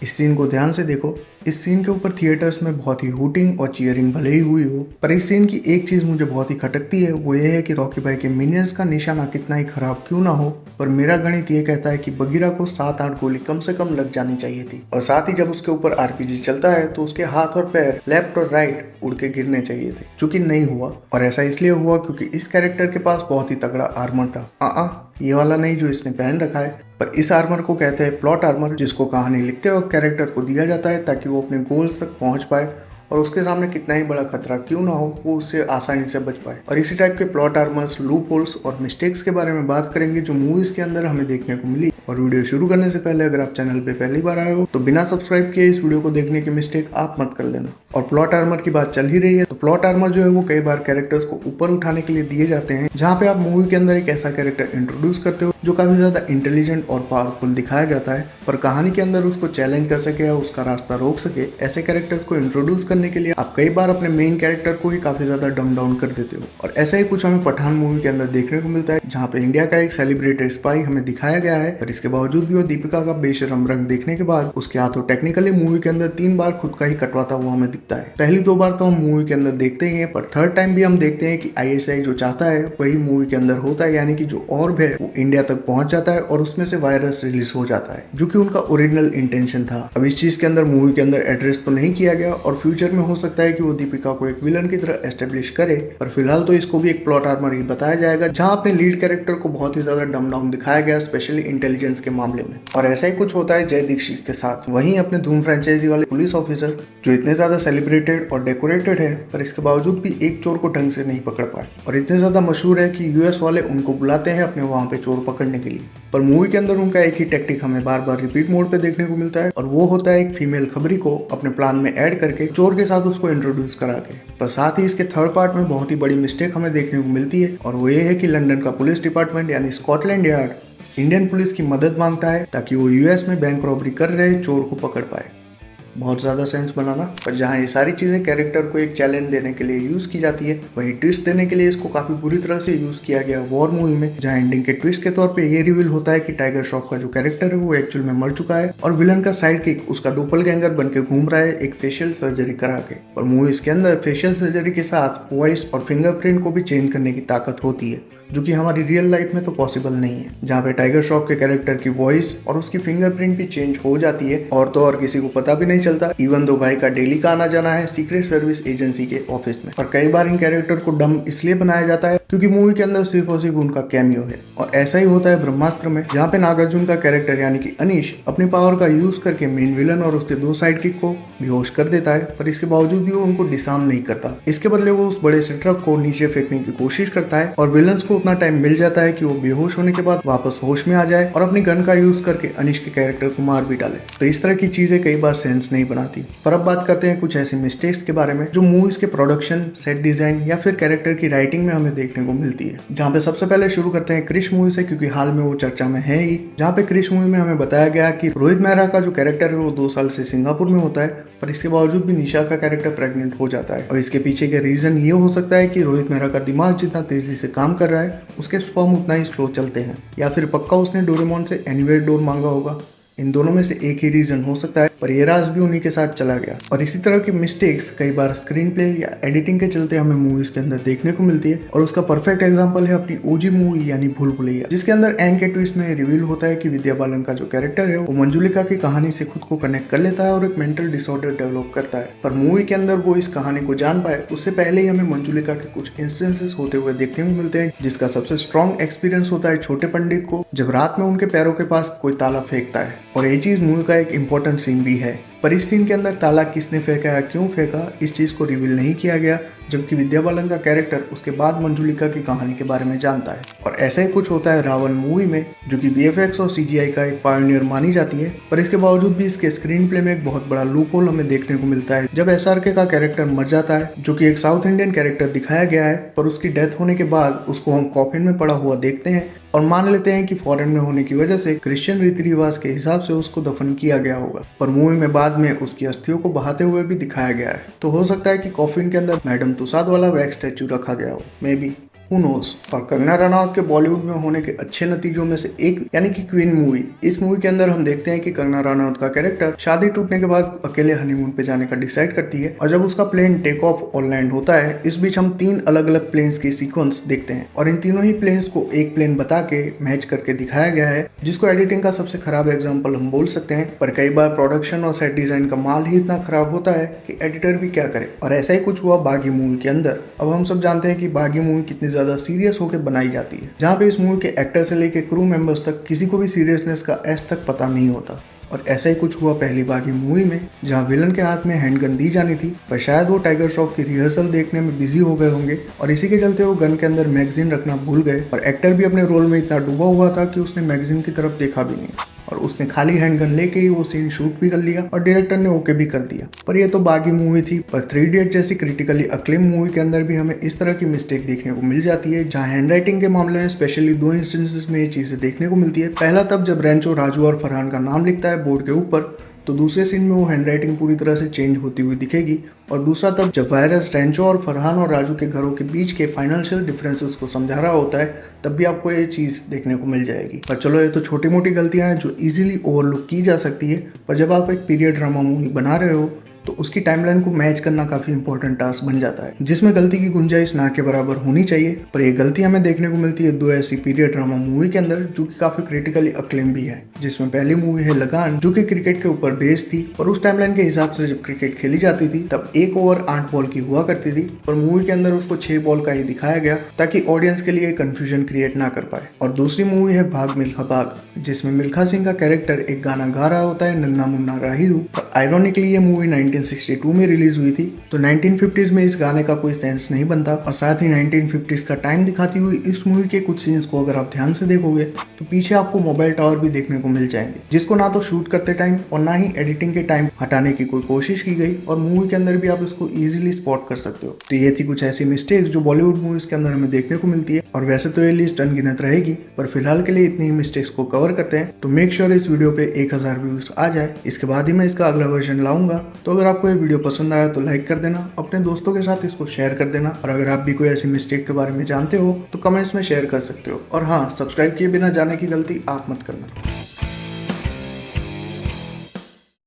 इस सीन को ध्यान से देखो। इस सीन के ऊपर थिएटर्स में बहुत ही हूटिंग और चीयरिंग भले ही हुई हो, पर इस सीन की एक चीज मुझे बहुत ही खटकती है, वो ये है कि रॉकी भाई के मिनियंस का निशाना कितना ही खराब क्यों ना हो, पर मेरा गणित ये कहता है कि बगीरा को 7-8 गोली कम से कम लग जानी चाहिए थी। और साथ ही जब उसके ऊपर आरपीजी चलता है तो उसके हाथ और पैर लेफ्ट और राइट उड़ के गिरने चाहिए थे, जो कि नहीं हुआ। और ऐसा इसलिए हुआ क्योंकि इस कैरेक्टर के पास बहुत ही तगड़ा आर्मर था। ये वाला नहीं जो इसने पहन रखा है, पर इस आर्मर को कहते हैं प्लॉट आर्मर, जिसको कहानी लिखते वक्त कैरेक्टर को दिया जाता है ताकि वो अपने गोल्स तक पहुंच पाए और उसके सामने कितना ही बड़ा खतरा क्यों ना हो, वो उससे आसानी से बच पाए। और इसी टाइप के प्लॉट आर्मर्स, लूप होल्स और मिस्टेक्स के बारे में बात करेंगे जो मूवीज के अंदर हमें देखने को मिली। और वीडियो शुरू करने से पहले अगर आप चैनल पे पहली बार आए हो तो बिना सब्सक्राइब किए इस वीडियो को देखने की मिस्टेक आप मत कर लेना। और प्लॉट आर्मर की बात चल ही रही है, तो प्लॉट आर्मर जो है वो कई बार कैरेक्टर्स को ऊपर उठाने के लिए दिए जाते हैं, जहाँ पे आप मूवी के अंदर एक ऐसा कैरेक्टर इंट्रोड्यूस करते हो जो काफी ज्यादा इंटेलिजेंट और पावरफुल दिखाया जाता है, पर कहानी के अंदर उसको चैलेंज कर सके या उसका रास्ता रोक सके, ऐसे कैरेक्टर्स को इंट्रोड्यूस करने के लिए आप कई बार अपने मेन कैरेक्टर को ही काफी ज्यादा डम डाउन कर देते हो। और ऐसा ही कुछ हमें पठान मूवी के अंदर देखने को मिलता है, जहाँ पे इंडिया का एक सेलिब्रेटेड स्पाई हमें दिखाया गया है, पर इसके बावजूद भी वो दीपिका का बेशरम रंग देखने के बाद उसके हाथों टेक्निकली मूवी के अंदर 3 बार खुद का ही कटवाता हुआ हमें दिखता है। पहली 2 बार तो हम मूवी के अंदर देखते ही हैं, पर थर्ड टाइम भी हम देखते हैं कि आईएसआई जो चाहता है वही मूवी के अंदर होता है, यानी कि जो ऑर्ब है वो इंडिया तक पहुंच जाता है और उसमें से वायरस रिलीज हो जाता है, जो कि उनका ओरिजिनल इंटेंशन था। अब इस चीज के अंदर मूवी के अंदर एड्रेस तो नहीं किया गया और फ्यूचर में हो सकता है कि वो दीपिका को एक विलन की तरह एस्टेब्लिश करे, पर फिलहाल तो इसको भी एक प्लॉट आर्मर ही बताया जाएगा, जहां अपने लीड कैरेक्टर को बहुत ही ज्यादा डम डाउन दिखाया गया, स्पेशली इंटेलिजेंस के मामले में। और ऐसा ही कुछ होता है जय दीक्षित के साथ। वहीं अपने धूम फ्रेंचाइजी वाले पुलिस ऑफिसर जो इतने ज्यादा सेलिब्रेटेड और डेकोरेटेड है, पर इसके बावजूद भी एक चोर को ढंग से नहीं पकड़ पाए, और इतने ज्यादा मशहूर है कि यूएस वाले उनको बुलाते हैं अपने वहां पे चोर पकड़ने के लिए। पर मूवी के अंदर उनका एक ही टेक्निक हमें बार बार रिपीट मोड पे देखने को मिलता है, और वो होता है एक फीमेल खबरी को अपने प्लान में ऐड करके चोर के साथ उसको इंट्रोड्यूस करा के। पर साथ ही इसके थर्ड पार्ट में बहुत ही बड़ी मिस्टेक हमें देखने को मिलती है, और वो ये है कि लंदन का पुलिस डिपार्टमेंट यानी स्कॉटलैंड यार्ड इंडियन पुलिस की मदद मांगता है ताकि वो यूएस में बैंक रॉबरी कर रहे चोर को पकड़ पाए। बहुत ज़्यादा सेंस बनाना, पर जहाँ ये सारी चीज़ें कैरेक्टर को एक चैलेंज देने के लिए यूज़ की जाती है, वही ट्विस्ट देने के लिए इसको काफ़ी बुरी तरह से यूज़ किया गया वॉर मूवी में, जहाँ एंडिंग के ट्विस्ट के तौर पे ये रिवील होता है कि टाइगर श्रॉफ का जो कैरेक्टर है वो एक्चुअल में मर चुका है और विलन का साइड किक उसका डोपलगैंगर बन के घूम रहा है एक फेशियल सर्जरी करा के। और मूवीज के अंदर फेशियल सर्जरी के साथ वॉइस और फिंगरप्रिंट को भी चेंज करने की ताकत होती है, जो कि हमारी रियल लाइफ में तो पॉसिबल नहीं है, जहाँ पे टाइगर श्रॉफ के कैरेक्टर की वॉइस और उसकी फिंगरप्रिंट भी चेंज हो जाती है और तो और किसी को पता भी नहीं चलता, इवन दो भाई का डेली का आना जाना है सीक्रेट सर्विस एजेंसी के ऑफिस में। और कई बार इन कैरेक्टर को डम इसलिए बनाया जाता है क्योंकि मूवी के अंदर सिर्फ और सिर्फ उनका कैमियो है। और ऐसा ही होता है ब्रह्मास्त्र में, जहाँ पे नागार्जुन का कैरेक्टर यानी कि अनीश अपनी पावर का यूज करके मेन विलन और उसके 2 साइड किक को बेहोश कर देता है, पर इसके बावजूद भी वो उनको डिसार्म नहीं करता। इसके बदले वो उस बड़े से ट्रक को नीचे फेंकने की कोशिश करता है और विलन्स को उतना टाइम मिल जाता है कि वो बेहोश होने के बाद वापस होश में आ जाए और अपनी गन का यूज करके अनीश के कैरेक्टर को मार भी डाले। तो इस तरह की चीजें कई बार सेंस नहीं बनाती। पर अब बात करते हैं कुछ ऐसी मिस्टेक्स के बारे में जो मूवीज के प्रोडक्शन, सेट डिजाइन या फिर कैरेक्टर की राइटिंग में हमें देखने को मिलती है। जहाँ पे सबसे पहले शुरू करते हैं क्रिश मूवी से, क्योंकि हाल में वो चर्चा में है ही। जहाँ पे क्रिश मूवी में हमें बताया गया कि रोहित मेहरा का जो कैरेक्टर है वो 2 साल से सिंगापुर में होता है, पर इसके बावजूद भी निशा का कैरेक्टर प्रेग्नेंट हो जाता है। और इसके पीछे का रीजन ये हो सकता है कि रोहित मेहरा का दिमाग जितना तेजी से काम कर रहा है उसके स्पर्म उतना ही स्लो चलते हैं, या फिर पक्का उसने डोरेमोन से एनीवेयर डोर मांगा होगा। इन दोनों में से एक ही रीजन हो सकता है, पर ये राज भी उन्हीं के साथ चला गया। और इसी तरह की मिस्टेक्स कई बार स्क्रीन प्ले या एडिटिंग के चलते हमें मूवीज के अंदर देखने को मिलती है, और उसका परफेक्ट एग्जांपल है अपनी ओजी मूवी यानी भूल भुलैया, जिसके अंदर एंड के ट्विस्ट में रिवील होता है कि विद्या बालन का जो कैरेक्टर है वो मंजुलिका की कहानी से खुद को कनेक्ट कर लेता है और एक मेंटल डिसऑर्डर डेवलप करता है। पर मूवी के अंदर वो इस कहानी को जान पाए उससे पहले ही हमें मंजुलिका के कुछ इंस्टेंसेस होते हुए देखने को मिलते हैं, जिसका सबसे स्ट्रॉन्ग एक्सपीरियंस होता है छोटे पंडित को, जब रात में उनके पैरों के पास कोई ताला फेंकता है। और ये चीज मूवी का एक इंपॉर्टेंट सीन भी है, पर इस सीन के अंदर ताला किसने फेंका या क्यों फेंका इस चीज को रिवील नहीं किया गया, जबकि विद्या बालन का कैरेक्टर उसके बाद मंजुलिका की कहानी के बारे में जानता है। और ऐसा ही कुछ होता है रावण मूवी में, जो कि वीएफएक्स और सीजीआई का एक पायोनियर मानी जाती है, पर इसके बावजूद भी इसके स्क्रीन प्ले में एक बहुत बड़ा लूप होल हमें देखने को मिलता है जब एसआरके का कैरेक्टर मर जाता है, जो कि एक साउथ इंडियन कैरेक्टर दिखाया गया है, पर उसकी डेथ होने के बाद उसको हम कॉफिन में पड़ा हुआ देखते हैं और मान लेते हैं कि फॉरेन में होने की वजह से क्रिश्चियन रीति रिवाज के हिसाब से उसको दफन किया गया होगा, पर मूवी में बाद में उसकी अस्थियों को बहाते हुए भी दिखाया गया है। तो हो सकता है कि कॉफिन के अंदर मैडम तुसाद वाला वैक्स स्टैचू रखा गया हो, मे बी। Who knows. और कंगना रनावत के बॉलीवुड में होने के अच्छे नतीजों में से एक यानी कि क्वीन मूवी। इस मूवी के अंदर हम देखते हैं कि कंगना रनावत का कैरेक्टर शादी टूटने के बाद अकेले हनीमून पे जाने का डिसाइड करती है, और जब उसका प्लेन टेक ऑफ और लैंड होता है, इस बीच हम 3 अलग अलग प्लेन्स की सीक्वेंस देखते हैं, और इन तीनों ही प्लेन्स को एक प्लेन बता के मैच करके दिखाया गया है, जिसको एडिटिंग का सबसे खराब एग्जाम्पल हम बोल सकते हैं। पर कई बार प्रोडक्शन और सेट डिजाइन का माल ही इतना खराब होता है कि एडिटर भी क्या करे, और ऐसा ही कुछ हुआ बागी मूवी के अंदर। अब हम सब जानते हैं कि बागी मूवी कितनी ज्यादा सीरियस होकर बनाई जाती है, जहाँ पे इस मूवी के एक्टर से लेके क्रू मेंबर्स तक किसी को भी सीरियसनेस का एस तक पता नहीं होता। और ऐसा ही कुछ हुआ पहली बागी मूवी में, जहाँ विलन के हाथ में हैंडगन दी जानी थी, पर शायद वो टाइगर श्रॉफ की रिहर्सल देखने में बिजी हो गए होंगे, और इसी के चलते वो गन के अंदर मैगजीन रखना भूल गए, और एक्टर भी अपने रोल में इतना डूबा हुआ था कि उसने मैगजीन की तरफ देखा भी नहीं, और उसने खाली हैंडगन लेके ही वो सीन शूट भी कर लिया, और डायरेक्टर ने ओके भी कर दिया। पर ये तो बागी मूवी थी, पर 3 इडियट जैसी क्रिटिकली अक्लेम मूवी के अंदर भी हमें इस तरह की मिस्टेक देखने को मिल जाती है, जहाँ हैंडराइटिंग के मामले में स्पेशली 2 इंस्टेंसेस में ये चीजें देखने को मिलती है। पहला तब जब रेंचो, राजू और फरहान का नाम लिखता है बोर्ड के ऊपर, तो दूसरे सीन में वो हैंडराइटिंग पूरी तरह से चेंज होती हुई दिखेगी, और दूसरा तब जब वायरस रेंचो और फरहान और राजू के घरों के बीच के फाइनेंशियल डिफरेंसेस को समझा रहा होता है, तब भी आपको ये चीज़ देखने को मिल जाएगी। पर चलो, ये तो छोटी मोटी गलतियां हैं जो इजीली ओवरलुक की जा सकती है, पर जब आप एक पीरियड ड्रामा मूवी बना रहे हो तो उसकी टाइमलाइन को मैच करना काफी इंपॉर्टेंट टास्क बन जाता है, जिसमें गलती की गुंजाइश ना के बराबर होनी चाहिए। पर ये गलती हमें देखने को मिलती है 2 ऐसी पीरियड ड्रामा मूवी के अंदर जो कि काफी क्रिटिकली अक्लेम भी है, जिसमें पहली मूवी है लगान, जो कि क्रिकेट के ऊपर बेस्ड थी, और उस टाइमलाइन के हिसाब से जब क्रिकेट खेली जाती थी तब 1 ओवर 8 बॉल की हुआ करती थी, पर मूवी के अंदर उसको 6 बॉल का ही दिखाया गया ताकि ऑडियंस के लिए कंफ्यूजन क्रिएट ना कर पाए। और दूसरी मूवी है भाग मिल्खा भाग, जिसमें मिल्खा सिंह का कैरेक्टर एक गाना गा रहा होता है, नन्ना मुन्ना राही हूँ। और आयरॉनिकली ये मूवी 1962 में रिलीज हुई थी, तो 1950s में इस गाने का कोई सेंस नहीं बनता, और साथ ही 1950s का टाइम दिखाती हुई इस मूवी के कुछ सीन्स को अगर आप ध्यान से देखोगे तो पीछे आपको मोबाइल टावर भी देखने को मिल जाएंगे, जिसको ना तो शूट करते टाइम और ना ही एडिटिंग के टाइम हटाने की कोई कोशिश की गई, और मूवी के अंदर भी आप इसको इजीली स्पॉट कर सकते हो। तो ये थी कुछ ऐसी मिस्टेक्स जो बॉलीवुड मूवीज के अंदर हमें देखने को मिलती है, और वैसे तो ये लिस्ट अनगिनत रहेगी, पर फिलहाल के लिए इतनी ही मिस्टेक्स को कवर करते हैं। तो मेक श्योर इस वीडियो पे 1000 व्यूज आ जाए, इसके बाद ही मैं इसका अगला वर्जन लाऊंगा। तो अगर आपको ये वीडियो पसंद आया तो लाइक कर देना, अपने दोस्तों के साथ इसको शेयर कर देना, और अगर आप भी कोई ऐसी मिस्टेक के बारे में जानते हो तो कमेंट्स में शेयर कर सकते हो। और हाँ, सब्सक्राइब किए बिना जाने की गलती आप मत करना।